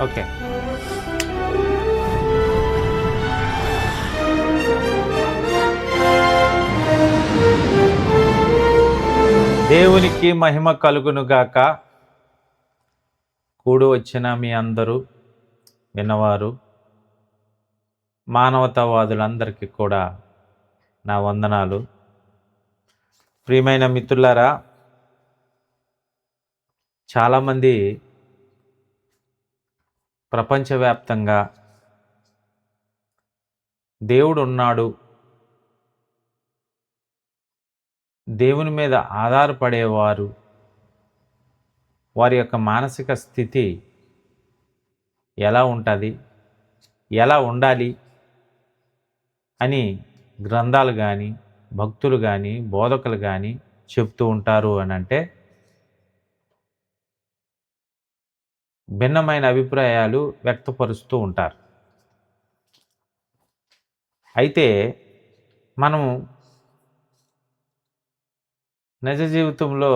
Okay. దేవునికి మహిమ కలుగునుగాక. కూడి వచ్చిన మీ అందరూ విన్నవారు మానవతావాదులందరికీ కూడా నా వందనాలు. ప్రియమైన మిత్రులారా, చాలామంది ప్రపంచవ్యాప్తంగా దేవుడు ఉన్నాడు, దేవుని మీద ఆధారపడేవారు, వారి యొక్క మానసిక స్థితి ఎలా ఉంటుంది, ఎలా ఉండాలి అని గ్రంథాలు కానీ, భక్తులు కానీ, బోధకులు కానీ చెప్తూ ఉంటారు అని అంటే భిన్నమైన అభిప్రాయాలు వ్యక్తపరుస్తూ ఉంటారు. అయితే మనం నిజ జీవితంలో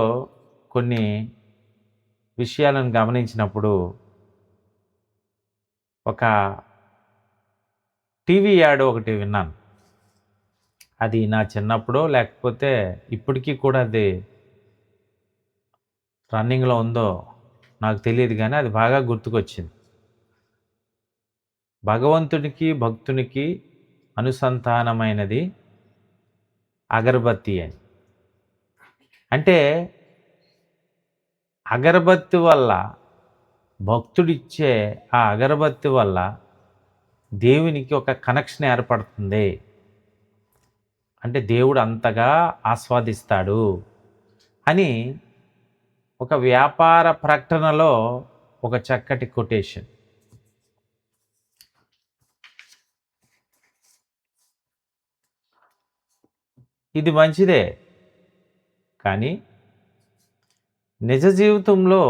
కొన్ని విషయాలను గమనించినప్పుడు ఒక టీవీ యాడ్ ఒకటి విన్నాను. అది నా చిన్నప్పుడో లేకపోతే ఇప్పటికీ కూడా అది రన్నింగ్లో ఉందో నాకు తెలియదు, కానీ అది బాగా గుర్తుకొచ్చింది. భగవంతునికి భక్తునికి అనుసంధానమైనది అగరబత్తి అని. అంటే అగరబత్తి వల్ల, భక్తుడిచ్చే ఆ అగరబత్తి వల్ల దేవునికి ఒక కనెక్షన్ ఏర్పడుతుంది. అంటే దేవుడు అంతగా ఆస్వాదిస్తాడు అని ఒక వ్యాపార ప్రకటనలో ఒక చక్కటి కొటేషన్. ఇది మంచిదే, కానీ నిజ జీవితంలో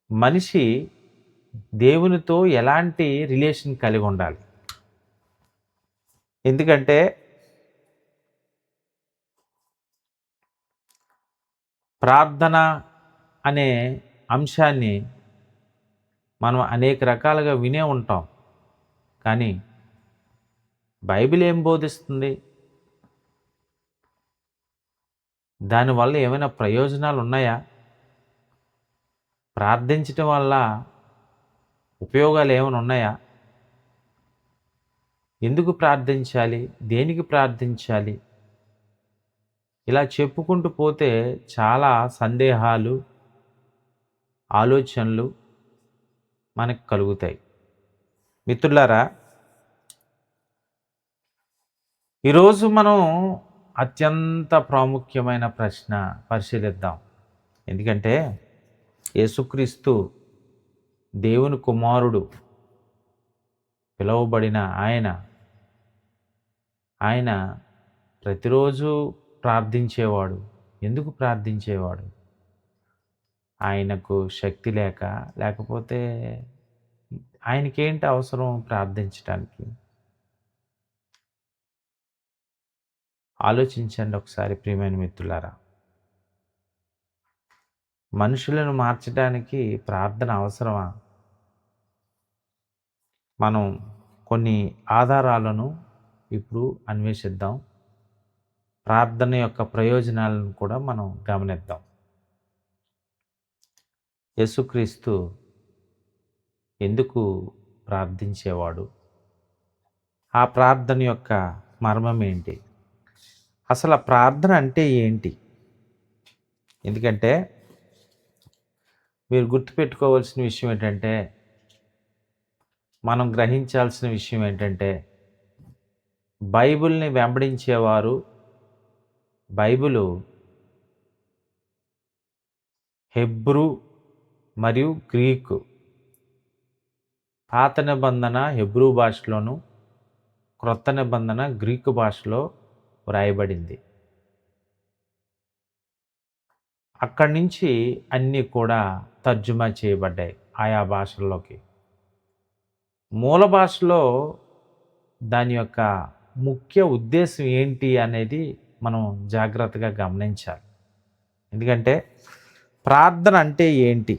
మనిషి దేవునితో ఎలాంటి రిలేషన్ కలిగి ఉండాలి? ఎందుకంటే ప్రార్థన అనే అంశాన్ని మనం అనేక రకాలుగా వినే ఉంటాం, కానీ బైబిల్ ఏం బోధిస్తుంది? దానివల్ల ఏమైనా ప్రయోజనాలు ఉన్నాయా? ప్రార్థించటం వల్ల ఉపయోగాలు ఏమైనా ఉన్నాయా? ఎందుకు ప్రార్థించాలి? దేనికి ప్రార్థించాలి? ఇలా చెప్పుకుంటూ పోతే చాలా సందేహాలు, ఆలోచనలు మనకు కలుగుతాయి. మిత్రులారా, ఈరోజు మనం అత్యంత ప్రాముఖ్యమైన ప్రశ్న పరిశీలిద్దాం. ఎందుకంటే యేసుక్రీస్తు దేవుని కుమారుడు పిలువబడిన ఆయన ప్రతిరోజు ప్రార్థించేవాడు. ఎందుకు ప్రార్థించేవాడు? ఆయనకు శక్తి లేకపోతే ఆయనకేంటి అవసరం ప్రార్థించడానికి? ఆలోచించండి ఒకసారి ప్రియమైన మిత్రులారా. మనుషులను మార్చడానికి ప్రార్థన అవసరమా? మనం కొన్ని ఆధారాలను ఇప్పుడు అన్వేషిద్దాం. ప్రార్థన యొక్క ప్రయోజనాలను కూడా మనం గమనిద్దాం. యేసుక్రీస్తు ఎందుకు ప్రార్థించేవాడు? ఆ ప్రార్థన యొక్క మర్మం ఏంటి? అసలు ఆ ప్రార్థన అంటే ఏంటి? ఎందుకంటే మీరు గుర్తుపెట్టుకోవాల్సిన విషయం ఏంటంటే, మనం గ్రహించాల్సిన విషయం ఏంటంటే, బైబిల్ని వెంబడించేవారు బైబిలు హెబ్రూ మరియు గ్రీకు, పాత నిబంధన హెబ్రూ భాషలోను, క్రొత్త నిబంధన గ్రీకు భాషలో వ్రాయబడింది. అక్కడి నుంచి అన్నీ కూడా తర్జుమా చేయబడ్డాయి ఆయా భాషల్లోకి. మూల భాషలో దాని యొక్క ముఖ్య ఉద్దేశం ఏంటి అనేది మనం జాగ్రత్తగా గమనించాలి. ఎందుకంటే ప్రార్థన అంటే ఏంటి?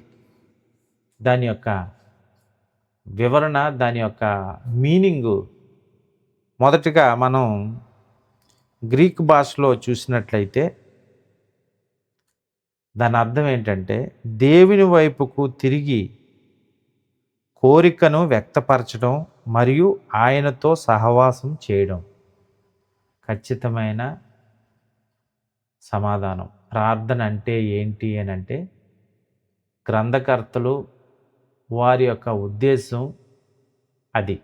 దాని యొక్క వివరణ, దాని యొక్క మీనింగు మొదటిగా మనం గ్రీక్ భాషలో చూసినట్లయితే దాని అర్థం ఏంటంటే దేవుని వైపుకు తిరిగి కోరికను వ్యక్తపరచడం మరియు ఆయనతో సహవాసం చేయడం. ఖచ్చితమైన సమాధానం. ప్రార్థన అంటే ఏంటి అని అంటే, గ్రంథకర్తలు వారి యొక్క ఉద్దేశం అది.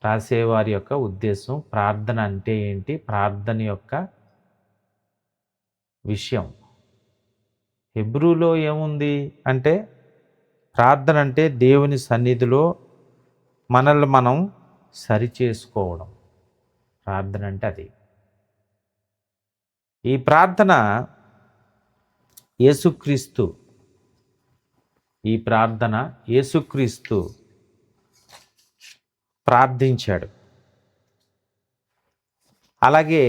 రాసేవారి యొక్క ఉద్దేశం ప్రార్థన అంటే ఏంటి, ప్రార్థన యొక్క విషయం. హెబ్రూలో ఏముంది అంటే, ప్రార్థన అంటే దేవుని సన్నిధిలో మనల్ని మనం సరిచేసుకోవడం. ప్రార్థన అంటే అది. ఈ ప్రార్థన యేసుక్రీస్తు ప్రార్థించాడు. అలాగే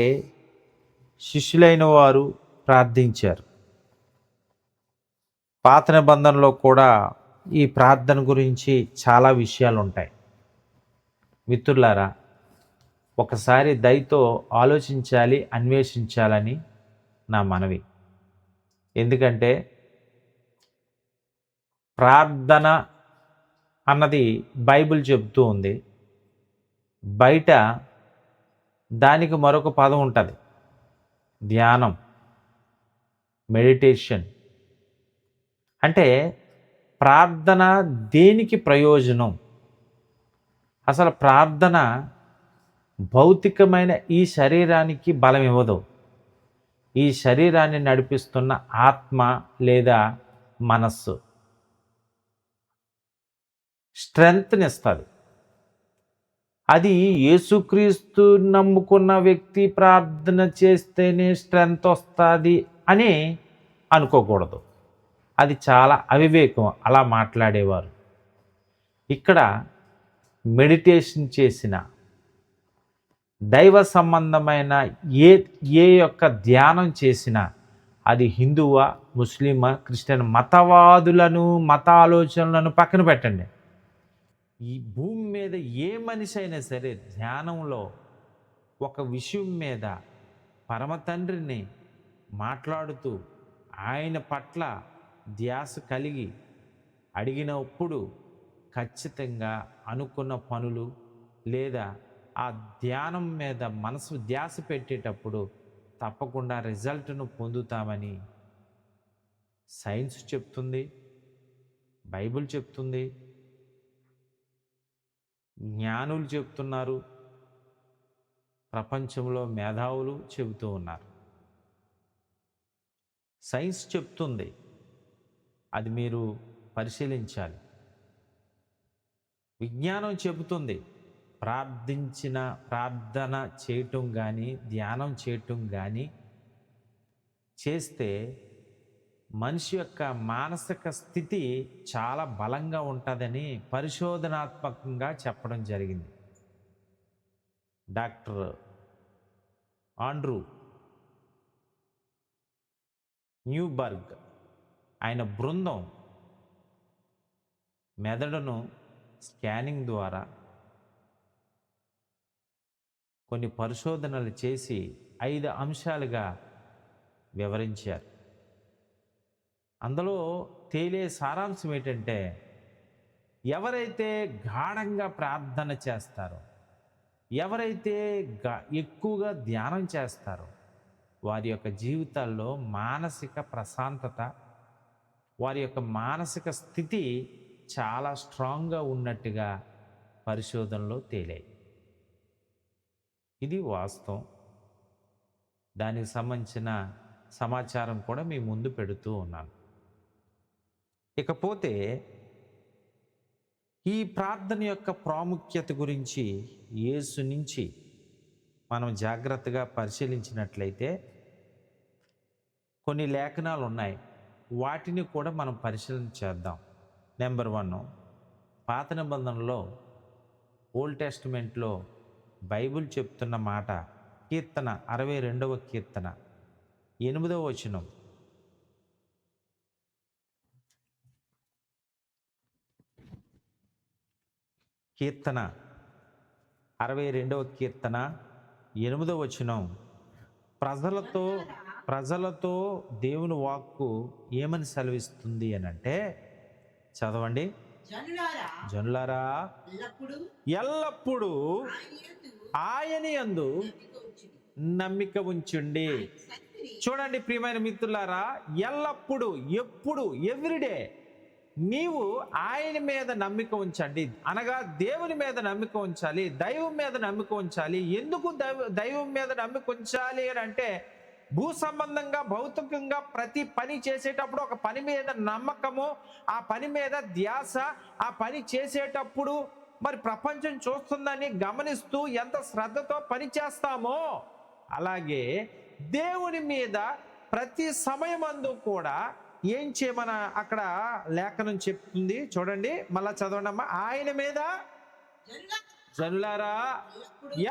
శిష్యులైన వారు ప్రార్థించారు. పాత నిబంధనలో కూడా ఈ ప్రార్థన గురించి చాలా విషయాలు ఉంటాయి. మిత్రులారా, ఒకసారి దయతో ఆలోచించాలి, అన్వేషించాలని నా మనవి. ఎందుకంటే ప్రార్థన అన్నది బైబిల్ చెబుతూ ఉంది. బయట దానికి మరొక పదం ఉంటుంది, ధ్యానం, మెడిటేషన్. అంటే ప్రార్థన దేనికి ప్రయోజనం? అసలు ప్రార్థన భౌతికమైన ఈ శరీరానికి బలం ఇవ్వదు. ఈ శరీరాన్ని నడిపిస్తున్న ఆత్మ లేదా మనస్సు స్ట్రెంగ్త్నిస్తుంది. అది యేసుక్రీస్తు నమ్ముకున్న వ్యక్తి ప్రార్థన చేస్తేనే స్ట్రెంగ్త్ వస్తుంది అని అనుకోకూడదు. అది చాలా అవివేకం అలా మాట్లాడేవారు. ఇక్కడ మెడిటేషన్ చేసిన, దైవ సంబంధమైన ఏ యొక్క ధ్యానం చేసినా, అది హిందువా, ముస్లిమా, క్రిస్టియన్, మతవాదులను, మత ఆలోచనలను పక్కన పెట్టండి. ఈ భూమి మీద ఏ మనిషి అయినా సరే ధ్యానంలో ఒక విషయం మీద పరమతండ్రిని మాట్లాడుతూ ఆయన పట్ల ధ్యాస కలిగి అడిగినప్పుడు ఖచ్చితంగా అనుకున్న పనులు లేదా ఆ ధ్యానం మీద మనసు ధ్యాస పెట్టేటప్పుడు తప్పకుండా రిజల్ట్ను పొందుతామని సైన్స్ చెప్తుంది, బైబిల్ చెప్తుంది, జ్ఞానులు చెప్తున్నారు, ప్రపంచంలో మేధావులు చెబుతూ ఉన్నారు. సైన్స్ చెప్తుంది, అది మీరు పరిశీలించాలి. విజ్ఞానం చెబుతుంది, ప్రార్థన చేయటం కానీ ధ్యానం చేయటం కానీ చేస్తే మనిషి యొక్క మానసిక స్థితి చాలా బలంగా ఉంటుందని పరిశోధనాత్మకంగా చెప్పడం జరిగింది. డాక్టర్ ఆండ్రూ న్యూబర్గ్ ఆయన బృందం మెదడును స్కానింగ్ ద్వారా కొన్ని పరిశోధనలు చేసి 5 అంశాలుగా వివరించారు. అందులో తేలే సారాంశం ఏంటంటే, ఎవరైతే గాఢంగా ప్రార్థన చేస్తారో, ఎవరైతే ఎక్కువగా ధ్యానం చేస్తారో, వారి యొక్క జీవితాల్లో మానసిక ప్రశాంతత, వారి యొక్క మానసిక స్థితి చాలా స్ట్రాంగ్గా ఉన్నట్టుగా పరిశోధనలో తేలాయి. ఇది వాస్తవం. దానికి సంబంధించిన సమాచారం కూడా మీ ముందు పెడుతూ ఉన్నాను. ఇకపోతే ఈ ప్రార్థన యొక్క ప్రాముఖ్యత గురించి యేసు నుంచి మనం జాగ్రత్తగా పరిశీలించినట్లయితే కొన్ని లేఖనాలు ఉన్నాయి, వాటిని కూడా మనం పరిశీలన చేద్దాం. నెంబర్ 1, పాత నిబంధనలో ఓల్డ్ టెస్టిమెంట్లో బైబిల్ చెప్తున్న మాట, కీర్తన 62వ కీర్తన 8వ వచనం. కీర్తన 62వ కీర్తన 8వ వచనం, ప్రజలతో ప్రజలతో దేవుని వాక్కు ఏమని సెలవిస్తుంది అని అంటే, చదవండి. జనులారా ఎల్లప్పుడూ ఆయన యందు నమ్మిక ఉంచుండి. చూడండి ప్రియమైన మిత్రులారా, ఎల్లప్పుడూ, ఎప్పుడు, ఎవ్రీడే నీవు ఆయన మీద నమ్మిక ఉంచండి. అనగా దేవుని మీద నమ్మిక ఉంచాలి, దైవం మీద నమ్మిక ఉంచాలి. ఎందుకు దైవం మీద నమ్మిక ఉంచాలి అని అంటే, భూ సంబంధంగా భౌతికంగా ప్రతి పని చేసేటప్పుడు ఒక పని మీద నమ్మకము, ఆ పని మీద ధ్యాస, ఆ పని చేసేటప్పుడు మరి ప్రపంచం చూస్తుందని గమనిస్తూ ఎంత శ్రద్ధతో పని చేస్తామో, అలాగే దేవుని మీద ప్రతి సమయమందు కూడా ఏం చేయమని అక్కడ లేఖనం చెప్తుంది. చూడండి, మళ్ళా చదవండి. ఆయన మీద జనులారా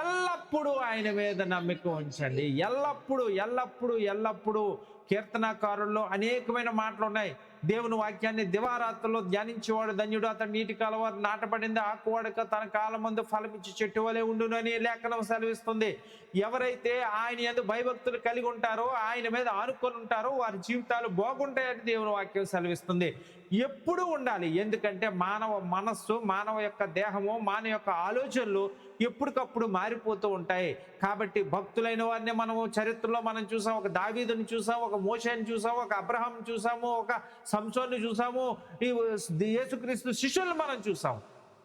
ఎల్లప్పుడూ ఆయన మీద నమ్మిక ఉంచండి. ఎల్లప్పుడూ ఎల్లప్పుడూ ఎల్లప్పుడూ కీర్తనాకారుల్లో అనేకమైన మాటలు ఉన్నాయి. దేవుని వాక్యాన్ని దివారాత్రుల్లో ధ్యానించేవాడు ధన్యుడు, అతడు నీటి కాలువ నాటబడింది ఆకువాడక తన కాలం ముందు ఫలమిచ్చి చెట్టు వలె ఉండును అని లేఖనం సెలవిస్తుంది. ఎవరైతే ఆయన యందు భయభక్తులు కలిగి ఉంటారో, ఆయన మీద ఆనుకొని ఉంటారో, వారి జీవితాలు బాగుంటాయని దేవుని వాక్యం సెలవిస్తుంది. ఎప్పుడూ ఉండాలి. ఎందుకంటే మానవ మనస్సు, మానవ యొక్క దేహము, మానవ యొక్క ఆలోచనలు ఎప్పటికప్పుడు మారిపోతూ ఉంటాయి. కాబట్టి భక్తులైన వారిని మనము చరిత్రలో మనం చూసాం. ఒక దావీదుని చూసాం, ఒక మోషేని చూసాం, ఒక అబ్రహాం చూసాము, ఒక సంసోన్ని చూసాము, ఈ యేసుక్రీస్తు శిష్యులను మనం చూసాం.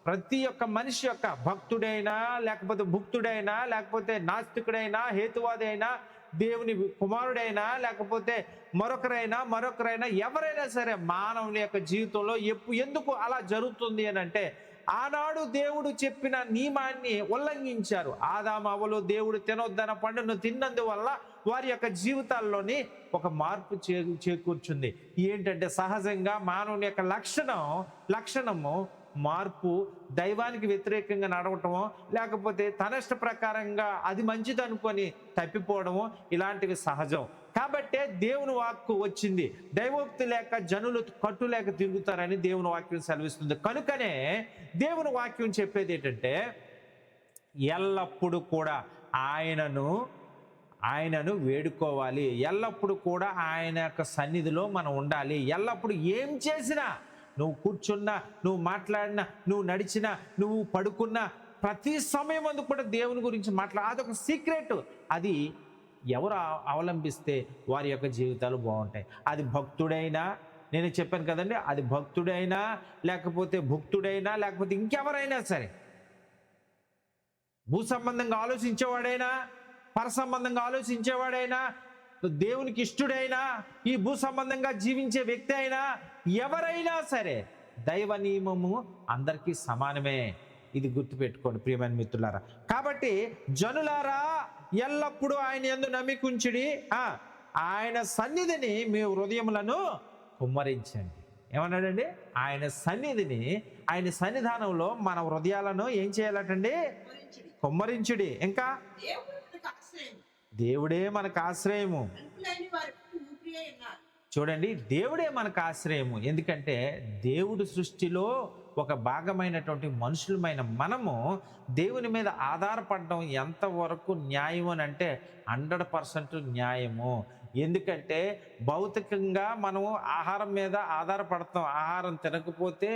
ప్రతి ఒక్క మనిషి యొక్క భక్తుడైనా, లేకపోతే భుక్తుడైనా, లేకపోతే నాస్తికుడైనా, హేతువాది అయినా, దేవుని కుమారుడైనా, లేకపోతే మరొకరైనా ఎవరైనా సరే మానవుని యొక్క జీవితంలో ఎందుకు అలా జరుగుతుంది అని అంటే, ఆనాడు దేవుడు చెప్పిన నియమాన్ని ఉల్లంఘించారు. ఆదాము అవ్వలు దేవుడు తినొద్దన్న పండును తిన్నందువల్ల వారి యొక్క జీవితాల్లోని ఒక మార్పు చేకూర్చుంది. ఏంటంటే సహజంగా మానవుని యొక్క లక్షణము మార్పు, దైవానికి వ్యతిరేకంగా నడవటము, లేకపోతే తన ఇష్ట ప్రకారంగా అది మంచిది అనుకొని తప్పిపోవడము, ఇలాంటివి సహజం. కాబట్టే దేవుని వాక్కు వచ్చింది. దైవోక్తి లేక జనులు కట్టు లేక తిరుగుతారని దేవుని వాక్యం సెలవిస్తుంది. కనుకనే దేవుని వాక్యం చెప్పేది ఏంటంటే, ఎల్లప్పుడూ కూడా ఆయనను వేడుకోవాలి. ఎల్లప్పుడూ కూడా ఆయన యొక్క సన్నిధిలో మనం ఉండాలి. ఎల్లప్పుడూ ఏం చేసినా, నువ్వు కూర్చున్నా, నువ్వు మాట్లాడినా, నువ్వు నడిచినా, నువ్వు పడుకున్నా, ప్రతి సమయం అందు కూడా దేవుని గురించి అదొక సీక్రెట్. అది ఎవరు అవలంబిస్తే వారి యొక్క జీవితాలు బాగుంటాయి. అది భక్తుడైనా, నేను చెప్పాను కదండి, అది భక్తుడైనా, లేకపోతే భుక్తుడైనా, లేకపోతే ఇంకెవరైనా సరే, భూ సంబంధంగా ఆలోచించేవాడైనా, పర సంబంధంగా ఆలోచించేవాడైనా, దేవునికి ఇష్టడైనా, ఈ భూ సంబంధంగా జీవించే వ్యక్తి అయినా, ఎవరైనా సరే దైవ నియమము అందరికీ సమానమే. ఇది గుర్తుపెట్టుకోండి ప్రియమైన మిత్రులారా. కాబట్టి జనులారా ఎల్లప్పుడూ ఆయన యందు నమ్మిక ఉంచుడి, ఆయన సన్నిధిని మీ హృదయములను కుమ్మరించండి. ఏమన్నాడండి? ఆయన సన్నిధిని, ఆయన సన్నిధానంలో మన హృదయాలను ఏం చేయాలటండి? కుమ్మరించుడి. ఇంకా దేవుడే మనకు ఆశ్రయము. చూడండి, దేవుడే మనకు ఆశ్రయము. ఎందుకంటే దేవుడు సృష్టిలో ఒక భాగమైనటువంటి మనుషులమైన మనము దేవుని మీద ఆధారపడడం ఎంతవరకు న్యాయం అని అంటే 100% న్యాయము. ఎందుకంటే భౌతికంగా మనము ఆహారం మీద ఆధారపడతాం. ఆహారం తినకపోతే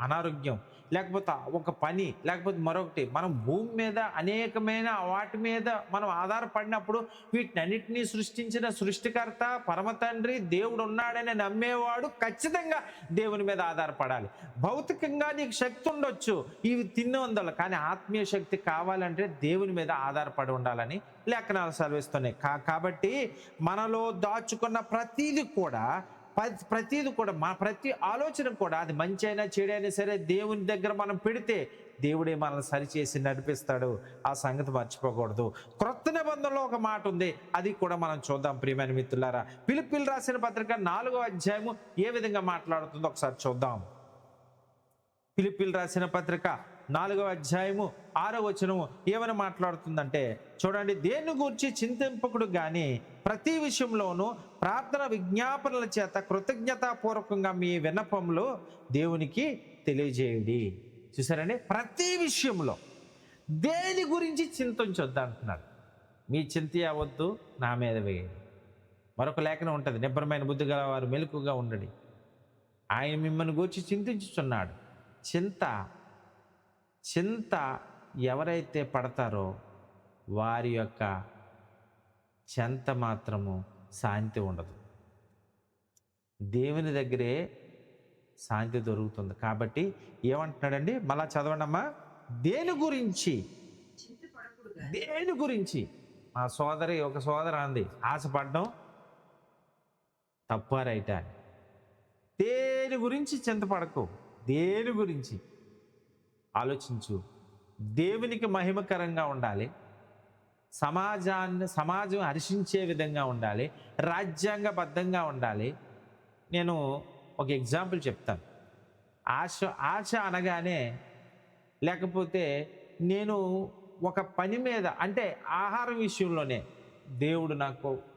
అనారోగ్యం, లేకపోతే ఒక పని, లేకపోతే మరొకటి. మనం భూమి మీద అనేకమైన వాటి మీద మనం ఆధారపడినప్పుడు వీటినన్నిటినీ సృష్టించిన సృష్టికర్త పరమ తండ్రి దేవుడు ఉన్నాడని నమ్మేవాడు ఖచ్చితంగా దేవుని మీద ఆధారపడాలి. భౌతికంగా నీకు శక్తి ఉండొచ్చు ఇవి తిన్నందువల్ల, కానీ ఆత్మీయ శక్తి కావాలంటే దేవుని మీద ఆధారపడి ఉండాలని లేఖనాలు సెలవిస్తున్నాయి. కాబట్టి మనలో దాచుకున్న ప్రతీది కూడా మా ప్రతి ఆలోచన కూడా, అది మంచి అయినా చెడైనా సరే, దేవుని దగ్గర మనం పెడితే దేవుడే మనల్ని సరిచేసి నడిపిస్తాడు. ఆ సంగతి మర్చిపోకూడదు. క్రొత్త నిబంధనలో ఒక మాట ఉంది, అది కూడా మనం చూద్దాం ప్రియమైన మిత్రులారా. ఫిలిప్పీయులకు రాసిన పత్రిక 4వ అధ్యాయము ఏ విధంగా మాట్లాడుతుందో ఒకసారి చూద్దాం. ఫిలిప్పీయులకు రాసిన పత్రిక 4వ అధ్యాయము 6వ వచనము ఏమని మాట్లాడుతుందంటే, చూడండి, దేన్ని గూర్చి చింతింపకుడు గాని ప్రతి విషయంలోనూ ప్రార్థన విజ్ఞాపనల చేత కృతజ్ఞతాపూర్వకంగా మీ విన్నపములు దేవునికి తెలియజేయుడి. చూసారండి, ప్రతి విషయంలో దేని గురించి చింతించొద్దు అంటున్నాడు. మీ చింత అవద్దు, నా మీద వేయండి. మరొక లేఖనం ఉంటుంది, నిబ్బరమైన బుద్ధి గల వారు మెలకుగా ఉండడి, ఆయన మిమ్మల్ని గూర్చి చింతించుచున్నాడు. చింత చింత ఎవరైతే పడతారో వారి యొక్క చెంత మాత్రము శాంతి ఉండదు. దేవుని దగ్గరే శాంతి దొరుకుతుంది. కాబట్టి ఏమంటున్నాడండి, మళ్ళా చదవండమ్మా. దేని గురించి మా సోదరి ఒక సోదరు అంది, ఆశపడడం తప్ప రైటా అని. దేని గురించి చింతపడకు, దేని గురించి ఆలోచించు. దేవునికి మహిమకరంగా ఉండాలి, సమాజం హర్షించే విధంగా ఉండాలి, రాజ్యాంగబద్ధంగా ఉండాలి. నేను ఒక ఎగ్జాంపుల్ చెప్తాను. ఆశ అనగానే, లేకపోతే నేను ఒక పని మీద, అంటే ఆహారం విషయంలోనే, దేవుడు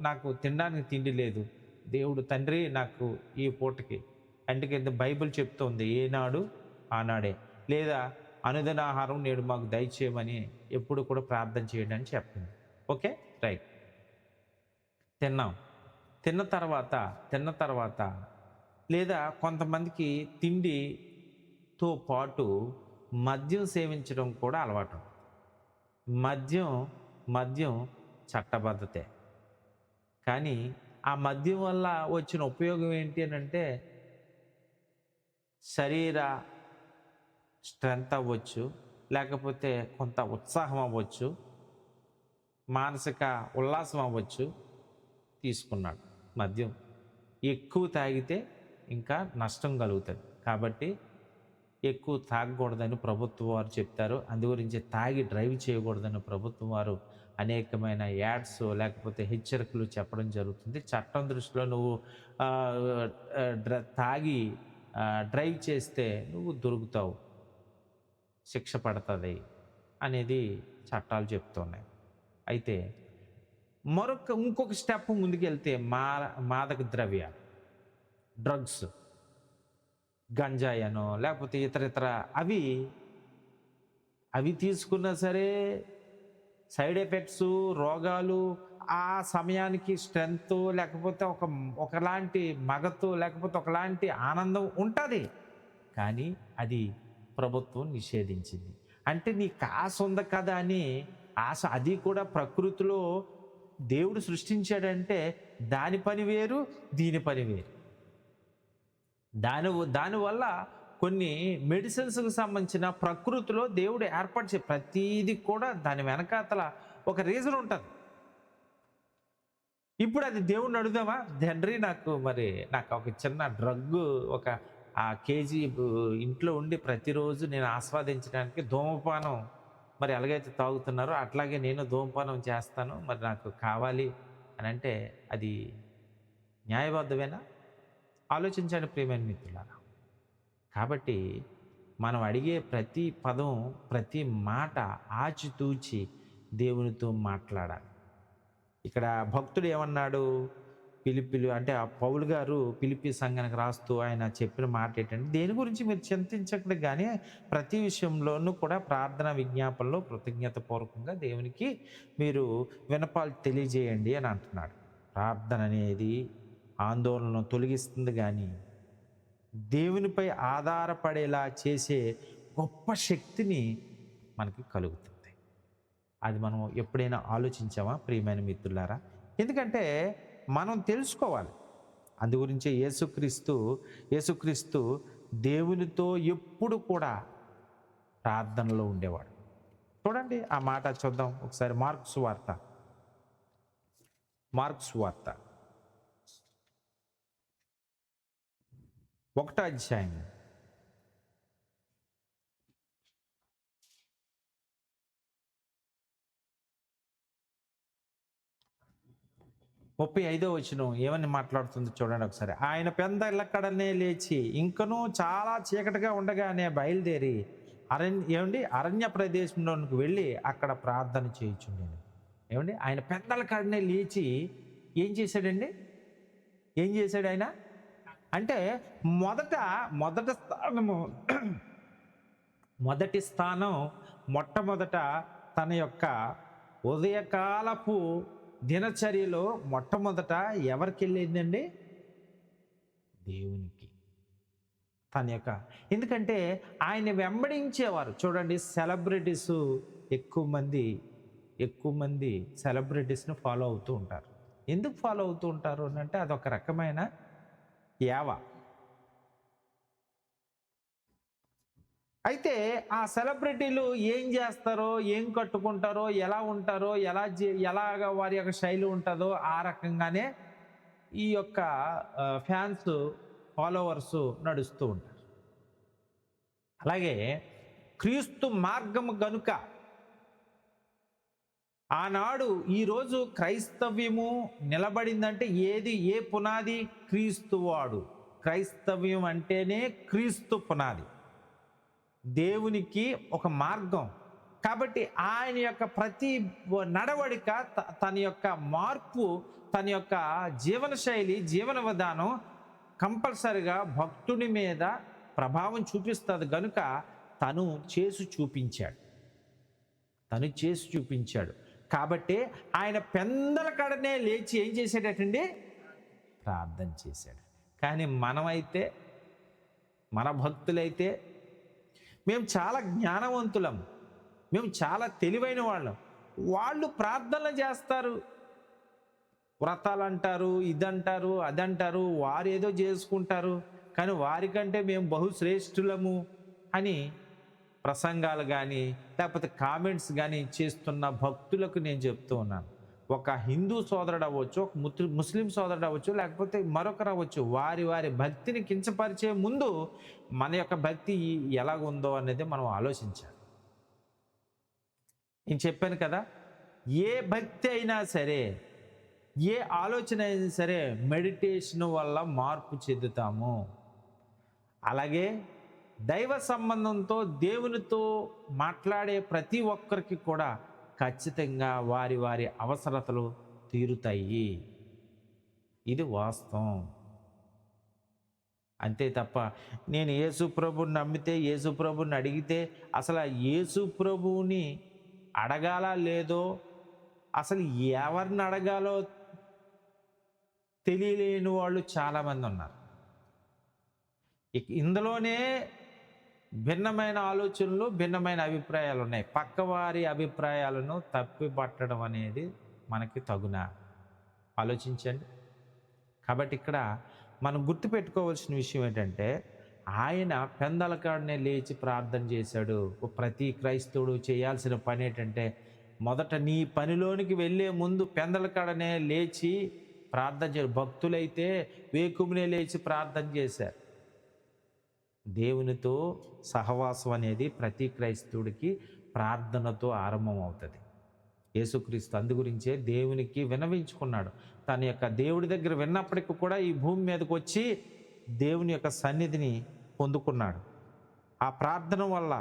నాకు తినడానికి తిండి లేదు, దేవుడు తండ్రి నాకు ఈ పూటకి, అంటే బైబిల్ చెప్తోంది ఏనాడు ఆనాడే, లేదా అనుదిన ఆహారం నేడు మాకు దయచేయమని ఎప్పుడు కూడా ప్రార్థన చేయండి అని చెప్పింది. Okay, right. తిన్న తర్వాత లేదా కొంతమందికి తిండితో పాటు మద్యం సేవించడం కూడా అలవాటు. మద్యం చట్టబద్ధతే, కానీ ఆ మద్యం వల్ల వచ్చిన ఉపయోగం ఏంటి అని అంటే, శరీర స్ట్రెంత్ అవ్వచ్చు, లేకపోతే కొంత ఉత్సాహం అవ్వచ్చు, మానసిక ఉల్లాసం అవ్వచ్చు. తీసుకున్నాడు. మద్యం ఎక్కువ తాగితే ఇంకా నష్టం కలుగుతుంది. కాబట్టి ఎక్కువ తాగకూడదని ప్రభుత్వం వారు చెప్తారు. అందు గురించి తాగి డ్రైవ్ చేయకూడదని ప్రభుత్వం వారు అనేకమైన యాడ్స్ లేకపోతే హెచ్చరికలు చెప్పడం జరుగుతుంది. చట్టం దృష్టిలో నువ్వు తాగి డ్రైవ్ చేస్తే నువ్వు దొరుకుతావు, శిక్ష పడుతుంది అనేది చట్టాలు చెప్తున్నాయి. అయితే ఇంకొక స్టెప్ ముందుకెళ్తే మాదక ద్రవ్యాలు, డ్రగ్స్, గంజాయనో లేకపోతే ఇతర అవి తీసుకున్నా సరే సైడ్ ఎఫెక్ట్స్, రోగాలు, ఆ సమయానికి స్ట్రెంత్, లేకపోతే ఒకలాంటి మగతు, లేకపోతే ఒకలాంటి ఆనందం ఉంటుంది. కానీ అది ప్రభుత్వం నిషేధించింది. అంటే నీకు ఆశ ఉంది కదా అని ఆశ, అది కూడా ప్రకృతిలో దేవుడు సృష్టించాడంటే దాని పని వేరు, దీని పని వేరు. దానివల్ల కొన్ని మెడిసిన్స్కి సంబంధించిన ప్రకృతిలో దేవుడు ఏర్పాటు చే ప్రతీది కూడా దాని వెనకాతల ఒక రీజన్ ఉంటుంది. ఇప్పుడు అది దేవుడిని అడుగుదామా, తండ్రి నాకు ఒక చిన్న డ్రగ్, ఒక కేజీ ఇంట్లో ఉండి ప్రతిరోజు నేను ఆస్వాదించడానికి ధూమపానం మరి ఎలాగైతే తాగుతున్నారో అట్లాగే నేను ధూమపానం చేస్తాను, మరి నాకు కావాలి అని అంటే అది న్యాయబద్ధమేనా? ఆలోచించండి ప్రియమైన మిత్రులారా. కాబట్టి మనం అడిగే ప్రతి పదం, ప్రతి మాట ఆచితూచి దేవునితో మాట్లాడాలి. ఇక్కడ భక్తుడు ఏమన్నాడు, అంటే ఆ పౌలు గారు ఫిలిప్పీ సంఘానికి రాస్తూ ఆయన చెప్పిన మాట ఏంటంటే, దేని గురించి మీరు చింతించకండి, కానీ ప్రతి విషయంలోనూ కూడా ప్రార్థన విజ్ఞాపనలో కృతజ్ఞత పూర్వకంగా దేవునికి మీరు విన్నపాలు తెలియజేయండి అని అంటున్నాడు. ప్రార్థన అనేది ఆందోళనను తొలగిస్తుంది, కానీ దేవునిపై ఆధారపడేలా చేసే గొప్ప శక్తిని మనకి కలుగుతుంది. అది మనం ఎప్పుడైనా ఆలోచించామా ప్రియమైన మిత్రులారా? ఎందుకంటే మనం తెలుసుకోవాలి. అందు గురించి యేసుక్రీస్తు దేవునితో ఎప్పుడు కూడా ప్రార్థనలో ఉండేవాడు. చూడండి ఆ మాట చూద్దాం ఒకసారి. మార్కు సువార్త 1వ అధ్యాయం 35వ వచనం ఏమని మాట్లాడుతుంది చూడండి ఒకసారి. ఆయన పెందలక్కడనే లేచి ఇంకనూ చాలా చీకటిగా ఉండగానే బయలుదేరి అరణ్య ప్రదేశంలోనికి వెళ్ళి అక్కడ ప్రార్థన చేయుచుండెను. ఆయన పెందలక్కడనే లేచి ఏం చేశాడండి? ఏం చేశాడు ఆయన అంటే మొదట స్థానము మొదటి స్థానం మొట్టమొదట తన యొక్క ఉదయకాలపు దినచర్యలో మొట్టమొదట ఎవరికి వెళ్ళిందండి? దేవునికి. తన యొక్క ఎందుకంటే ఆయన వెంబడించేవారు. చూడండి, సెలబ్రిటీస్ ఎక్కువ మంది సెలబ్రిటీస్ని ఫాలో అవుతూ ఉంటారు. ఎందుకు ఫాలో అవుతూ ఉంటారు అని అంటే అదొక రకమైన యావ. అయితే ఆ సెలబ్రిటీలు ఏం చేస్తారో, ఏం కట్టుకుంటారో, ఎలా ఉంటారో, ఎలాగ వారి యొక్క శైలి ఉంటుందో ఆ రకంగానే ఈ యొక్క ఫ్యాన్స్, ఫాలోవర్స్ నడుస్తూ ఉంటారు. అలాగే క్రీస్తు మార్గము గనుక ఆనాడు ఈరోజు క్రైస్తవ్యము నిలబడిందంటే ఏ పునాది? క్రీస్తువాడు. క్రైస్తవ్యం అంటేనే క్రీస్తు పునాది, దేవునికి ఒక మార్గం. కాబట్టి ఆయన యొక్క ప్రతి నడవడిక, తన యొక్క మార్పు, తన యొక్క జీవనశైలి, జీవన విధానం కంపల్సరిగా భక్తుని మీద ప్రభావం చూపిస్తుంది. కనుక తను చేసి చూపించాడు. కాబట్టి ఆయన పెందల కడనే లేచి ఏం చేశాడటండి? ప్రార్థన చేశాడు. కానీ మనమైతే, మన భక్తులైతే మేము చాలా జ్ఞానవంతులం, మేము చాలా తెలివైన వాళ్ళం. వాళ్ళు ప్రార్థనలు చేస్తారు, వ్రతాలు అంటారు, ఇదంటారు, అదంటారు, వారు ఏదో చేసుకుంటారు. కానీ వారికంటే మేము బహుశ్రేష్ఠులము అని ప్రసంగాలు కానీ లేకపోతే కామెంట్స్ కానీ చేస్తున్న భక్తులకు నేను చెప్తూ ఉన్నాను. ఒక హిందూ సోదరుడు అవ్వచ్చు, ఒక ముస్లిం సోదరుడు అవ్వచ్చు, లేకపోతే మరొకరు అవ్వచ్చు, వారి భక్తిని కించపరిచే ముందు మన యొక్క భక్తి ఎలాగుందో అనేది మనం ఆలోచించాలి. నేను చెప్పాను కదా, ఏ భక్తి అయినా సరే, ఏ ఆలోచన అయినా సరే మెడిటేషన్ వల్ల మార్పు చెందుతాము. అలాగే దైవ సంబంధంతో దేవునితో మాట్లాడే ప్రతి ఒక్కరికి కూడా ఖచ్చితంగా వారి అవసరతలు తీరుతాయి. ఇది వాస్తవం. అంతే తప్ప నేను యేసు ప్రభువుని నమ్మితే, యేసు ప్రభువుని అడిగితే, అసలు యేసు ప్రభువుని అడగాలా లేదో, అసలు ఎవరిని అడగాలో తెలియలేని వాళ్ళు చాలామంది ఉన్నారు. ఇందులోనే భిన్నమైన ఆలోచనలు, భిన్నమైన అభిప్రాయాలు ఉన్నాయి. పక్కవారి అభిప్రాయాలను తప్పిపట్టడం అనేది మనకి తగునా? ఆలోచించండి. కాబట్టి ఇక్కడ మనం గుర్తుపెట్టుకోవాల్సిన విషయం ఏంటంటే, ఆయన పెందలకాడనే లేచి ప్రార్థన చేశాడు. ప్రతి క్రైస్తవుడు చేయాల్సిన పని ఏంటంటే, మొదట నీ పనిలోనికి వెళ్ళే ముందు పెందలకాడనే లేచి ప్రార్థన చేయాలి. భక్తులైతే వేకుమునే లేచి ప్రార్థన చేశారు. దేవునితో సహవాసం అనేది ప్రతి క్రైస్తవుడికి ప్రార్థనతో ఆరంభం అవుతుంది. యేసుక్రీస్తు అందు గురించే దేవునికి విన్నవించుకున్నాడు. తన యొక్క దేవుడి దగ్గర విన్నప్పటికీ కూడా ఈ భూమి మీదకి వచ్చి దేవుని యొక్క సన్నిధిని పొందుకున్నాడు. ఆ ప్రార్థన వల్ల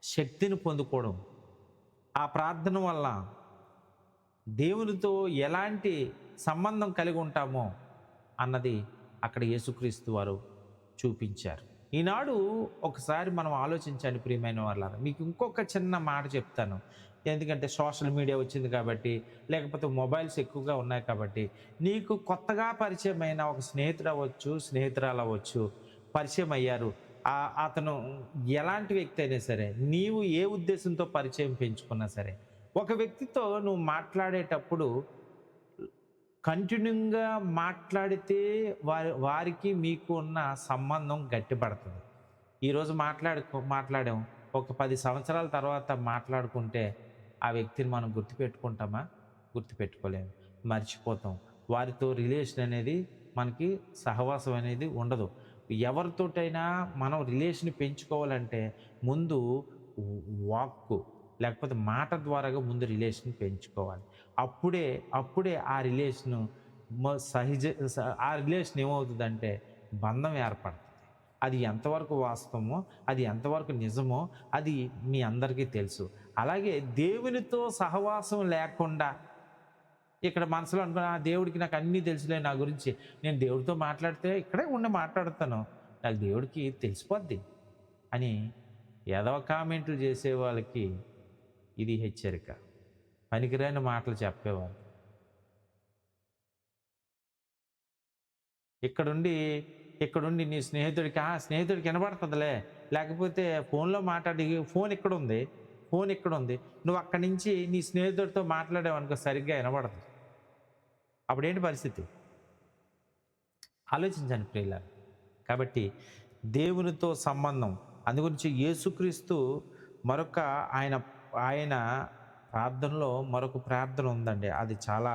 శక్తిని పొందుకోవడం, ఆ ప్రార్థన వల్ల దేవునితో ఎలాంటి సంబంధం కలిగి ఉంటామో అన్నది అక్కడ యేసుక్రీస్తు వారు చూపించారు. ఈనాడు ఒకసారి మనం ఆలోచించండి ప్రియమైన వాళ్ళారా. మీకు ఇంకొక చిన్న మాట చెప్తాను. ఎందుకంటే సోషల్ మీడియా వచ్చింది కాబట్టి, లేకపోతే మొబైల్స్ ఎక్కువగా ఉన్నాయి కాబట్టి, నీకు కొత్తగా పరిచయమైన ఒక స్నేహితుడు అవ్వచ్చు, స్నేహితురాలు అవ్వచ్చు, పరిచయం అయ్యారు. అతను ఎలాంటి వ్యక్తి అయినా సరే, నీవు ఏ ఉద్దేశంతో పరిచయం పెంచుకున్నా సరే, ఒక వ్యక్తితో నువ్వు మాట్లాడేటప్పుడు కంటిన్యూగా మాట్లాడితే వారికి మీకు ఉన్న సంబంధం గట్టిపడుతుంది. ఈరోజు మాట్లాడాం, ఒక 10 సంవత్సరాల తర్వాత మాట్లాడుకుంటే ఆ వ్యక్తిని మనం గుర్తుపెట్టుకుంటామా? గుర్తుపెట్టుకోలేము, మర్చిపోతాం. వారితో రిలేషన్ అనేది, మనకి సహవాసం అనేది ఉండదు. ఎవరితోటైనా మనం రిలేషన్ పెంచుకోవాలంటే ముందు వాక్కు లేకపోతే మాట ద్వారాగా ముందు రిలేషన్ పెంచుకోవాలి. అప్పుడే ఆ రిలేషను ఆ రిలేషన్ ఏమవుతుందంటే బంధం ఏర్పడుతుంది. అది ఎంతవరకు వాస్తవమో, అది ఎంతవరకు నిజమో అది మీ అందరికీ తెలుసు. అలాగే దేవునితో సహవాసం లేకుండా ఇక్కడ మనసులో అనుకున్న దేవుడికి నాకు అన్నీ తెలుసులే నా గురించి, నేను దేవుడితో మాట్లాడితే ఇక్కడే ఉండి మాట్లాడుతాను, నాకు దేవుడికి తెలిసిపోద్ది అని ఎదవ కామెంట్లు చేసే వాళ్ళకి ఇది హెచ్చరిక. పనికిరాని మాటలు చెప్పేవాళ్ళు. ఇక్కడుండి ఇక్కడుండి నీ స్నేహితుడికి స్నేహితుడికి వినబడుతుందిలే, లేకపోతే ఫోన్లో మాట్లాడి ఫోన్ ఇక్కడుంది, ఫోన్ ఇక్కడుంది. నువ్వు అక్కడి నుంచి నీ స్నేహితుడితో మాట్లాడావనుకో సరిగ్గా వినబడదు. అప్పుడేంటి పరిస్థితి? ఆలోచించండి ప్రియులారా. కాబట్టి దేవునితో సంబంధం, అందుగురించి యేసుక్రీస్తు మరొక ఆయన ఆయన ప్రార్థనలో మరొక ప్రార్థన ఉందండి. అది చాలా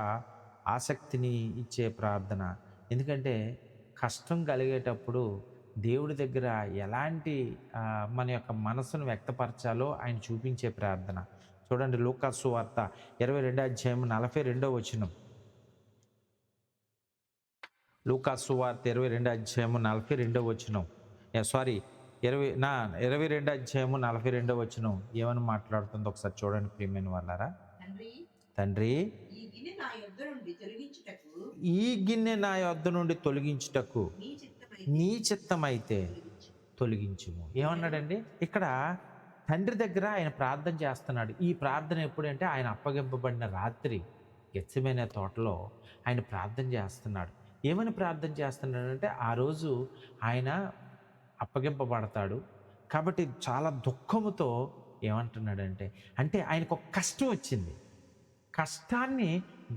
ఆసక్తిని ఇచ్చే ప్రార్థన. ఎందుకంటే కష్టం కలిగేటప్పుడు దేవుడి దగ్గర ఎలాంటి మన యొక్క మనసును వ్యక్తపరచాలో ఆయన చూపించే ప్రార్థన. చూడండి లూకా సువార్త 22వ అధ్యాయం 42వ వచనం. లూకా సువార్త 22వ అధ్యాయము 42వ వచనం. సారీ 22వ అధ్యాయము 42వ వచనం ఏమని మాట్లాడుతుందో ఒకసారి చూడండి ప్రియమైన వాళ్ళారా. తండ్రి, ఈ గిన్నె నా యొద్ద నుండి తొలగించుటకు నీ చిత్తమైతే తొలగించుము. ఏమన్నాడండి ఇక్కడ? తండ్రి దగ్గర ఆయన ప్రార్థన చేస్తున్నాడు. ఈ ప్రార్థన ఎప్పుడంటే ఆయన అప్పగింపబడిన రాత్రి గెత్సెమనే తోటలో ఆయన ప్రార్థన చేస్తున్నాడు. ఏమని ప్రార్థన చేస్తున్నాడంటే ఆ రోజు ఆయన అప్పగింపబడతాడు కాబట్టి చాలా దుఃఖముతో ఏమంటున్నాడంటే, అంటే ఆయనకు ఒక కష్టం వచ్చింది. కష్టాన్ని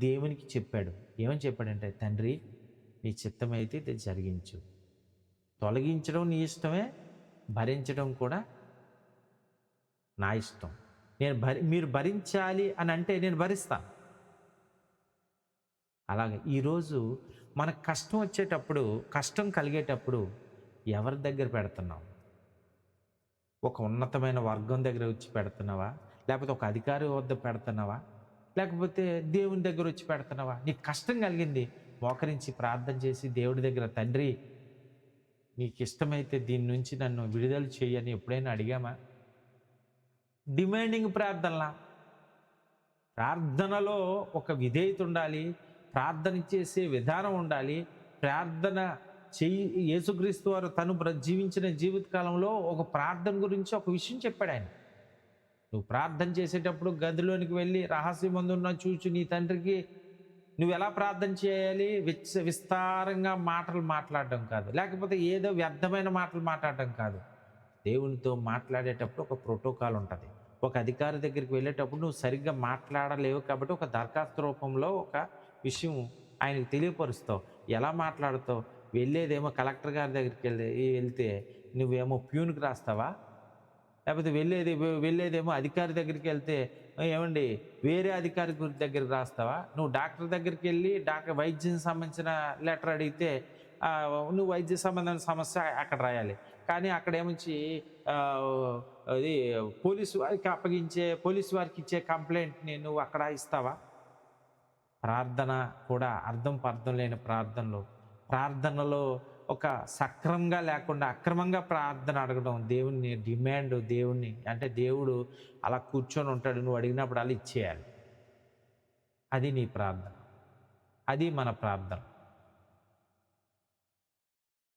దేవునికి చెప్పాడు. ఏమని చెప్పాడంటే, తండ్రి నీ చిత్తమైతే ఇది జరిగించు. తొలగించడం నీ ఇష్టమే, భరించడం కూడా నా ఇష్టం. మీరు భరించాలి అని అంటే నేను భరిస్తాను. అలాగే ఈరోజు మనకు కష్టం వచ్చేటప్పుడు, కష్టం కలిగేటప్పుడు ఎవరి దగ్గర పెడుతున్నాం? ఒక ఉన్నతమైన వర్గం దగ్గర వచ్చి పెడుతున్నావా? లేకపోతే ఒక అధికారి వద్ద పెడుతున్నావా? లేకపోతే దేవుని దగ్గర వచ్చి పెడుతున్నావా? నీకు కష్టం కలిగింది, మోకరించి ప్రార్థన చేసి దేవుడి దగ్గర, తండ్రి నీకు ఇష్టమైతే దీని నుంచి నన్ను విడుదల చేయని ఎప్పుడైనా అడిగామా? డిమాండింగ్ ప్రార్థనలా? ప్రార్థనలో ఒక విధేయత ఉండాలి, ప్రార్థన చేసే విధానం ఉండాలి. ప్రార్థన యేసుక్రీస్తు వారు తను జీవించిన జీవితకాలంలో ఒక ప్రార్థన గురించి ఒక విషయం చెప్పాడు ఆయన. నువ్వు ప్రార్థన చేసేటప్పుడు గదిలోనికి వెళ్ళి రహస్యమందున్న చూచు నీ తండ్రికి నువ్వు ఎలా ప్రార్థన చేయాలి? విస్తారంగా మాటలు మాట్లాడడం కాదు, లేకపోతే ఏదో వ్యర్థమైన మాటలు మాట్లాడడం కాదు. దేవునితో మాట్లాడేటప్పుడు ఒక ప్రోటోకాల్ ఉంటుంది. ఒక అధికారి దగ్గరికి వెళ్ళేటప్పుడు నువ్వు సరిగ్గా మాట్లాడలేవు కాబట్టి ఒక దరఖాస్తు రూపంలో ఒక విషయం ఆయనకు తెలియపరుస్తావు. ఎలా మాట్లాడుతావు? వెళ్ళేదేమో కలెక్టర్ గారి దగ్గరికి వెళ్తే నువ్వేమో ప్యూన్కి రాస్తావా? లేకపోతే వెళ్ళేదేమో అధికారి దగ్గరికి వెళ్తే ఏమండి వేరే అధికారి దగ్గరికి రాస్తావా? నువ్వు డాక్టర్ దగ్గరికి వెళ్ళి వైద్యం సంబంధించిన లెటర్ అడిగితే నువ్వు వైద్య సంబంధమైన సమస్య అక్కడ రాయాలి. కానీ అక్కడ ఏమొచ్చి అది పోలీసు వారికి ఇచ్చే కంప్లైంట్ని నువ్వు అక్కడ ఇస్తావా? ప్రార్థన కూడా అర్థం లేని ప్రార్థనలో ఒక సక్రమంగా లేకుండా అక్రమంగా ప్రార్థన అడగడం, దేవుని డిమాండ్, దేవుణ్ణి అంటే దేవుడు అలా కూర్చొని ఉంటాడు, నువ్వు అడిగినప్పుడు అలా ఇచ్చేయాలి. అది నీ ప్రార్థన, అది మన ప్రార్థన.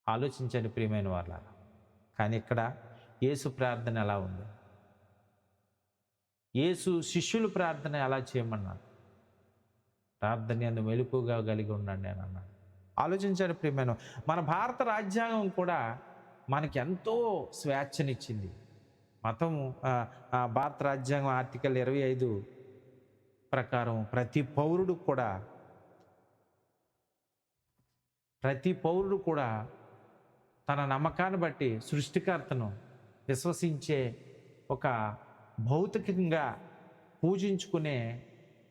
ఆలోచించండి ప్రియమైన వాళ్ళారా. కానీ ఇక్కడ యేసు ప్రార్థన ఎలా ఉంది? యేసు శిష్యుల ప్రార్థన ఎలా చేయమన్నాడు? ప్రార్థన యందు మెలకువగా కలిగి ఉండండి అని అన్నాడు. ఆలోచించండి ప్రియమైన, మన భారత రాజ్యాంగం కూడా మనకి ఎంతో స్వేచ్ఛనిచ్చింది. మతము భారత రాజ్యాంగం ఆర్టికల్ 25 ప్రకారం ప్రతి పౌరుడు కూడా తన నమ్మకాన్ని బట్టి సృష్టికర్తను విశ్వసించే, ఒక భౌతికంగా పూజించుకునే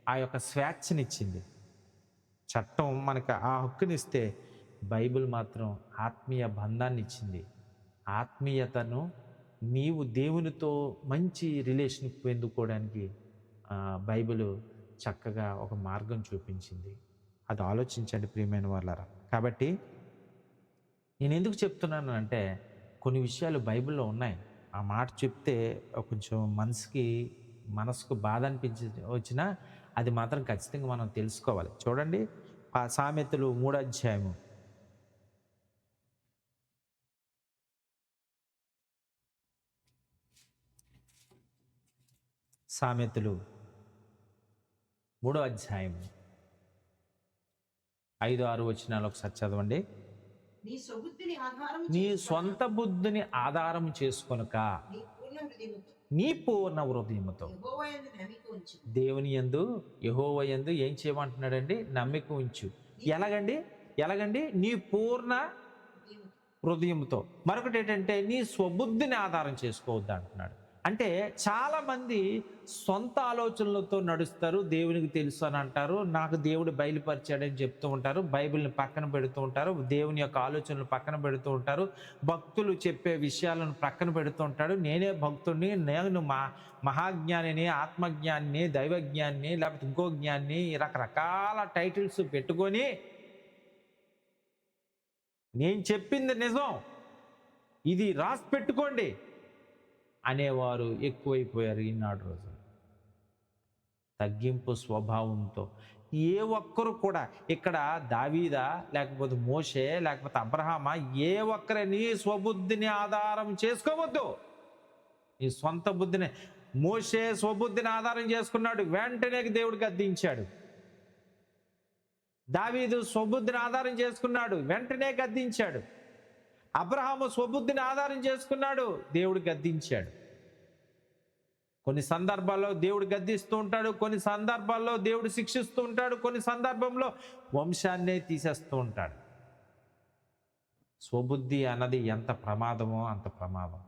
ఆ యొక్క స్వేచ్ఛనిచ్చింది. చట్టం మనకు ఆ హక్కునిస్తే బైబిల్ మాత్రం ఆత్మీయ బంధాన్ని ఇచ్చింది. ఆత్మీయతను నీవు దేవునితో మంచి రిలేషన్ పొందుకోవడానికి బైబిల్ చక్కగా ఒక మార్గం చూపించింది. అది ఆలోచించండి ప్రియమైన వాళ్ళారా. కాబట్టి నేను ఎందుకు చెప్తున్నాను అంటే, కొన్ని విషయాలు బైబిల్లో ఉన్నాయి. ఆ మాట చెప్తే కొంచెం మనసుకు బాధ వచ్చినా అది మాత్రం ఖచ్చితంగా మనం తెలుసుకోవాలి. చూడండి సామెతలు 3వ అధ్యాయము. సామెతలు 3వ అధ్యాయం 5-6 వచనాలు ఒకసారి చదవండి. నీ సొంత బుద్ధిని ఆధారం చేసుకొనక నీ పూర్ణ హృదయముతో దేవుని యందు యెహోవా యందు ఏం చేయమంటున్నాడండి? నమ్మిక ఉంచు. ఎలాగండి? నీ పూర్ణ హృదయంతో. మరొకటి ఏంటంటే నీ స్వబుద్ధిని ఆధారం చేసుకోవద్దు అంటున్నాడు. అంటే చాలామంది సొంత ఆలోచనలతో నడుస్తారు. దేవునికి తెలుసు అని అంటారు, నాకు దేవుడు బయలుపరిచాడని చెప్తూ ఉంటారు, బైబిల్ని పక్కన పెడుతూ ఉంటారు, దేవుని యొక్క ఆలోచనలు పక్కన పెడుతూ ఉంటారు, భక్తులు చెప్పే విషయాలను పక్కన పెడుతూ ఉంటాడు. నేనే భక్తుడిని, నేను మహాజ్ఞానిని, ఆత్మజ్ఞానిని, దైవజ్ఞానిని, లేకపోతే ఇంకో జ్ఞానిని, రకరకాల టైటిల్స్ పెట్టుకొని నేను చెప్పింది నిజం, ఇది రాసి పెట్టుకోండి అనేవారు ఎక్కువైపోయారు ఈనాడు రోజు. తగ్గింపు స్వభావంతో ఏ ఒక్కరు కూడా, ఇక్కడ దావీదా, లేకపోతే మోషే, లేకపోతే అబ్రహామా, ఏ ఒక్కరే నీ స్వబుద్ధిని ఆధారం చేసుకోవద్దు. నీ సొంత బుద్ధిని. మోషే స్వబుద్ధిని ఆధారం చేసుకున్నాడు, వెంటనే దేవుడు గద్దించాడు. దావీదు స్వబుద్ధిని ఆధారం చేసుకున్నాడు, వెంటనే గద్దించాడు. అబ్రహాము స్వబుద్ధిని ఆధారం చేసుకున్నాడు, దేవుడు గద్దించాడు. కొన్ని సందర్భాల్లో దేవుడు గద్దిస్తూ ఉంటాడు, కొన్ని సందర్భాల్లో దేవుడు శిక్షిస్తూ ఉంటాడు, కొన్ని సందర్భంలో వంశాన్నే తీసేస్తూ ఉంటాడు. స్వబుద్ధి అన్నది ఎంత ప్రమాదమో అంత ప్రమాదం.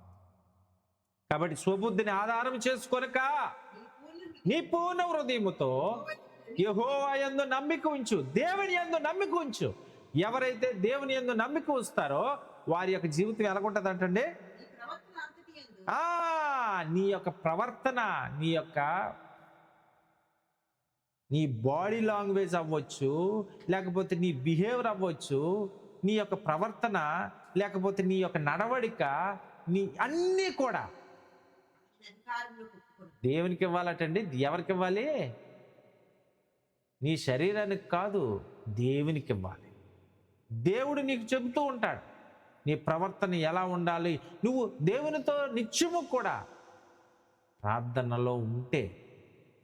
కాబట్టి స్వబుద్ధిని ఆధారం చేసుకొనక నీ పూర్ణ హృదయముతో యెహోవా యందు నమ్మిక ఉంచు. దేవుని యందు నమ్మిక ఉంచు. ఎవరైతే దేవుని యందు నమ్మిక ఉంచుతారో వారి యొక్క జీవితం ఎలాగుంటుంది అంటండి? నీ యొక్క ప్రవర్తన, నీ బాడీ లాంగ్వేజ్ అవ్వచ్చు, లేకపోతే నీ బిహేవియర్ అవ్వచ్చు, నీ యొక్క ప్రవర్తన, లేకపోతే నీ యొక్క నడవడిక, నీ అన్నీ కూడా దేవునికి ఇవ్వాలటండి. ఎవరికి ఇవ్వాలి? నీ శరీరానికి కాదు, దేవునికి ఇవ్వాలి. దేవుడు నీకు చెబుతూ ఉంటాడు నీ ప్రవర్తన ఎలా ఉండాలి. నువ్వు దేవునితో నిత్యము కూడా ప్రార్థనలో ఉంటే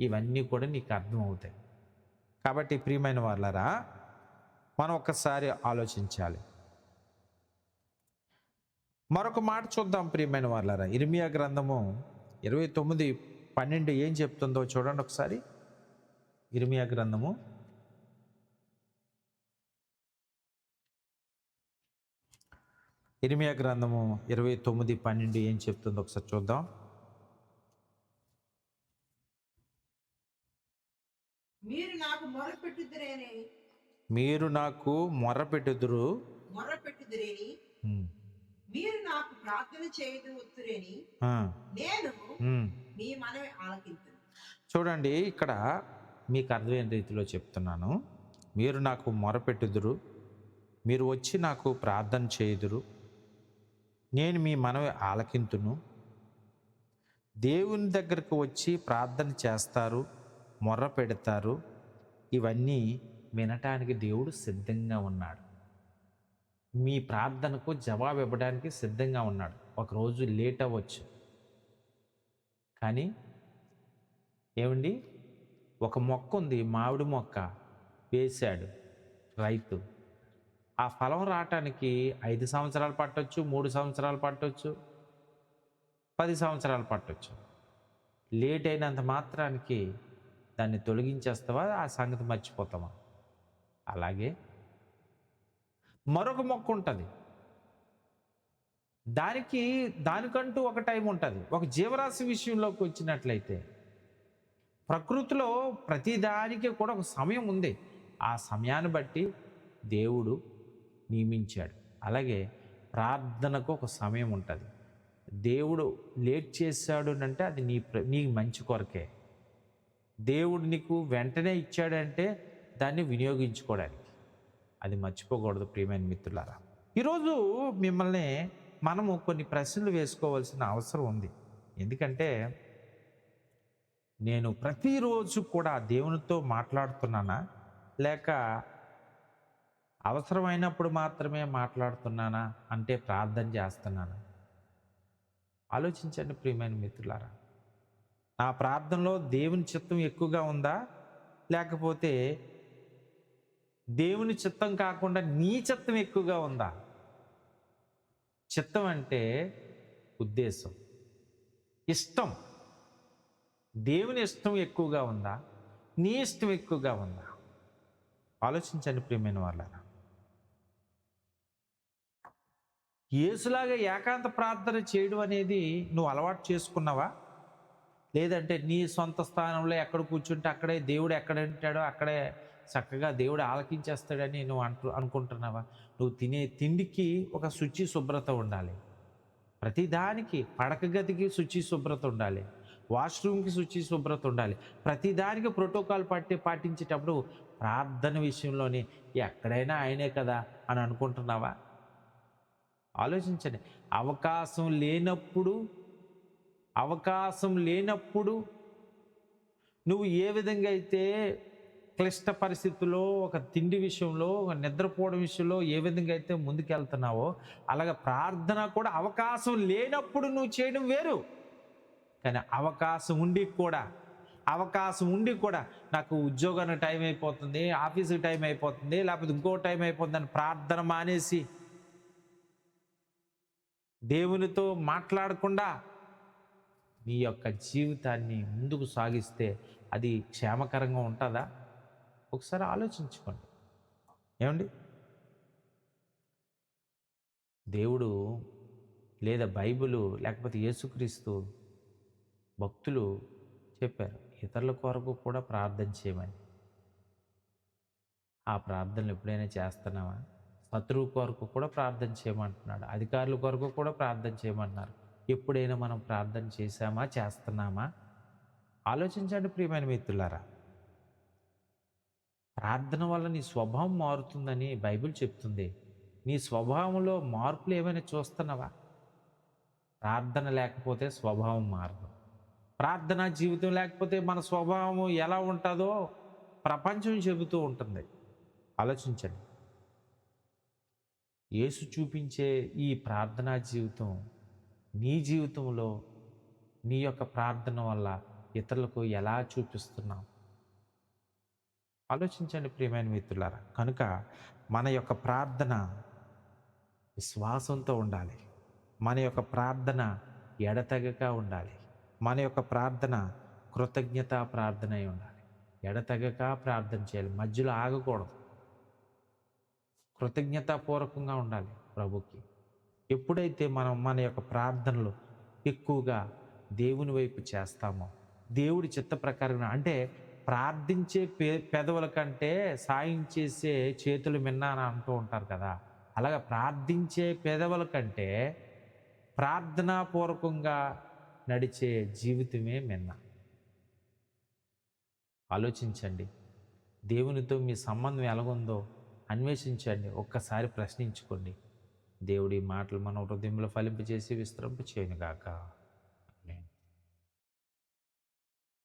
ఇవన్నీ కూడా నీకు అర్థమవుతాయి. కాబట్టి ప్రియమైన వాళ్ళారా, మనం ఒక్కసారి ఆలోచించాలి. మరొక మాట చూద్దాం ప్రియమైన వాళ్ళారా. ఇర్మియా గ్రంథము 29:12 ఏం చెప్తుందో చూడండి ఒకసారి. ఇర్మియా గ్రంథము 29:12 ఏం చెప్తుందో ఒకసారి చూద్దాం. మీరు నాకు మొర్రపెట్టుదురు, మీరు నాకు ప్రార్థన చేయదురేని నేను మీ మనవి ఆలకింతును. చూడండి, ఇక్కడ మీకు అర్థమైన రీతిలో చెప్తున్నాను. మీరు నాకు మొరపెట్టుదురు, మీరు వచ్చి నాకు ప్రార్థన చేయుదురు, నేను మీ మనవి ఆలకింతును. దేవుని దగ్గరకు వచ్చి ప్రార్థన చేస్తారు, మొర్ర పెడతారు. ఇవన్నీ వినటానికి దేవుడు సిద్ధంగా ఉన్నాడు. మీ ప్రార్థనకు జవాబు ఇవ్వడానికి సిద్ధంగా ఉన్నాడు. ఒకరోజు లేట్ అవ్వచ్చు, కానీ ఏమండి, ఒక మొక్క ఉంది, మామిడి మొక్క వేశాడు రైతు. ఆ ఫలం రావటానికి 5 సంవత్సరాలు పట్టొచ్చు, 3 సంవత్సరాలు పట్టొచ్చు, 10 సంవత్సరాలు పట్టొచ్చు. లేట్ అయినంత మాత్రానికి దాన్ని తొలగించేస్తావా? ఆ సంగతి మర్చిపోతావా? అలాగే మరొక మొక్క ఉంటుంది, దానికంటూ ఒక టైం ఉంటుంది. ఒక జీవరాశి విషయంలోకి వచ్చినట్లయితే ప్రకృతిలో ప్రతిదానికి కూడా ఒక సమయం ఉంది. ఆ సమయాన్ని బట్టి దేవుడు నియమించాడు. అలాగే ప్రార్థనకు ఒక సమయం ఉంటుంది. దేవుడు లేట్ చేశాడు అంటే అది నీ మంచి కొరకే. దేవుడు నీకు వెంటనే ఇచ్చాడంటే దాన్ని వినియోగించుకోవడానికి. అది మర్చిపోకూడదు ప్రియమైన మిత్రులారా. ఈరోజు మిమ్మల్ని మనము కొన్ని ప్రశ్నలు వేసుకోవాల్సిన అవసరం ఉంది. ఎందుకంటే నేను ప్రతిరోజు కూడా దేవునితో మాట్లాడుతున్నానా, లేక అవసరమైనప్పుడు మాత్రమే మాట్లాడుతున్నానా, అంటే ప్రార్థన చేస్తున్నానా? ఆలోచించండి ప్రియమైన మిత్రులారా. నా ప్రార్థనలో దేవుని చిత్తం ఎక్కువగా ఉందా, లేకపోతే దేవుని చిత్తం కాకుండా నీ చిత్తం ఎక్కువగా ఉందా? చిత్తం అంటే ఉద్దేశం, ఇష్టం. దేవుని ఇష్టం ఎక్కువగా ఉందా, నీ ఇష్టం ఎక్కువగా ఉందా? ఆలోచించండి ప్రియమైన వాళ్ళారా. యేసులాగా ఏకాంత ప్రార్థన చేయడం అనేది నువ్వు అలవాటు చేసుకున్నావా? లేదంటే నీ సొంత స్థానంలో ఎక్కడ కూర్చుంటే అక్కడే దేవుడు ఎక్కడ ఉంటాడో అక్కడే చక్కగా దేవుడు ఆలకించేస్తాడని నువ్వు అనుకుంటున్నావా? నువ్వు తినే తిండికి ఒక శుచి శుభ్రత ఉండాలి. ప్రతిదానికి పడక గదికి శుచి శుభ్రత ఉండాలి. వాష్‌రూమ్‌కి శుచి శుభ్రత ఉండాలి. ప్రతిదానికి ప్రోటోకాల్ పాటించేటప్పుడు ప్రార్థన విషయంలోని ఎక్కడైనా ఆయనే కదా అని అనుకుంటున్నావా? ఆలోచించండి. అవకాశం లేనప్పుడు అవకాశం లేనప్పుడు నువ్వు ఏ విధంగా అయితే క్లిష్ట పరిస్థితుల్లో ఒక తిండి విషయంలో, ఒక నిద్రపోవడం విషయంలో ఏ విధంగా అయితే ముందుకెళ్తున్నావో, అలాగే ప్రార్థన కూడా అవకాశం లేనప్పుడు నువ్వు చేయడం వేరు. కానీ అవకాశం ఉండి కూడా నాకు ఉద్యోగానికి టైం అయిపోతుంది, ఆఫీస్‌కి టైం అయిపోతుంది, లేకపోతే ఇంకో టైం అయిపోతుందని ప్రార్థన మానేసి, దేవునితో మాట్లాడకుండా నీ యొక్క జీవితాన్ని ముందుకు సాగిస్తే అది క్షేమకరంగా ఉంటుందా? ఒకసారి ఆలోచించుకోండి. ఏమండి? దేవుడు లేదా బైబిలు లేకపోతే యేసుక్రీస్తు భక్తులు చెప్పారు ఇతరుల కొరకు కూడా ప్రార్థన చేయమని. ఆ ప్రార్థనలు ఎప్పుడైనా చేస్తున్నావా? శత్రువు కొరకు కూడా ప్రార్థన చేయమంటున్నాడు. అధికారుల కొరకు కూడా ప్రార్థన చేయమన్నారు. ఎప్పుడైనా మనం ప్రార్థన చేశామా? చేస్తున్నామా? ఆలోచించండి ప్రియమైన మిత్రులారా. ప్రార్థన వల్ల నీ స్వభావం మారుతుందని బైబిల్ చెప్తుంది. నీ స్వభావంలో మార్పులు ఏమైనా చూస్తున్నావా? ప్రార్థన లేకపోతే స్వభావం మారదు. ప్రార్థనా జీవితం లేకపోతే మన స్వభావం ఎలా ఉంటుందో ప్రపంచం చెబుతూ ఉంటుంది. ఆలోచించండి. యేసు చూపించే ఈ ప్రార్థనా జీవితం నీ జీవితంలో నీ యొక్క ప్రార్థన వల్ల ఇతరులకు ఎలా చూపిస్తున్నావు? ఆలోచించండి ప్రియమైన మిత్రులారా. కనుక మన యొక్క ప్రార్థన విశ్వాసంతో ఉండాలి. మన యొక్క ప్రార్థన ఎడతెగక ఉండాలి. మన యొక్క ప్రార్థన కృతజ్ఞతా ప్రార్థన అయి ఉండాలి. ఎడతెగక ప్రార్థన చేయాలి. మధ్యలో ఆగకూడదు. కృతజ్ఞతాపూర్వకంగా ఉండాలి ప్రభుకి. ఎప్పుడైతే మనం మన యొక్క ప్రార్థనలు ఎక్కువగా దేవుని వైపు చేస్తామో, దేవుడి చిత్త ప్రకారంగా అంటే ప్రార్థించే పెదవుల కంటే సాయం చేసే చేతులు మిన్న అని అంటూ ఉంటారు కదా! అలాగా ప్రార్థించే పెదవుల కంటే ప్రార్థనాపూర్వకంగా నడిచే జీవితమే మిన్న. ఆలోచించండి. దేవునితో మీ సంబంధం ఎలాగుందో అన్వేషించండి. ఒక్కసారి ప్రశ్నించుకోండి. దేవుడి మాటలు మన హృదయంలో ఫలింపజేసి విస్తరింపచేయునుగాక.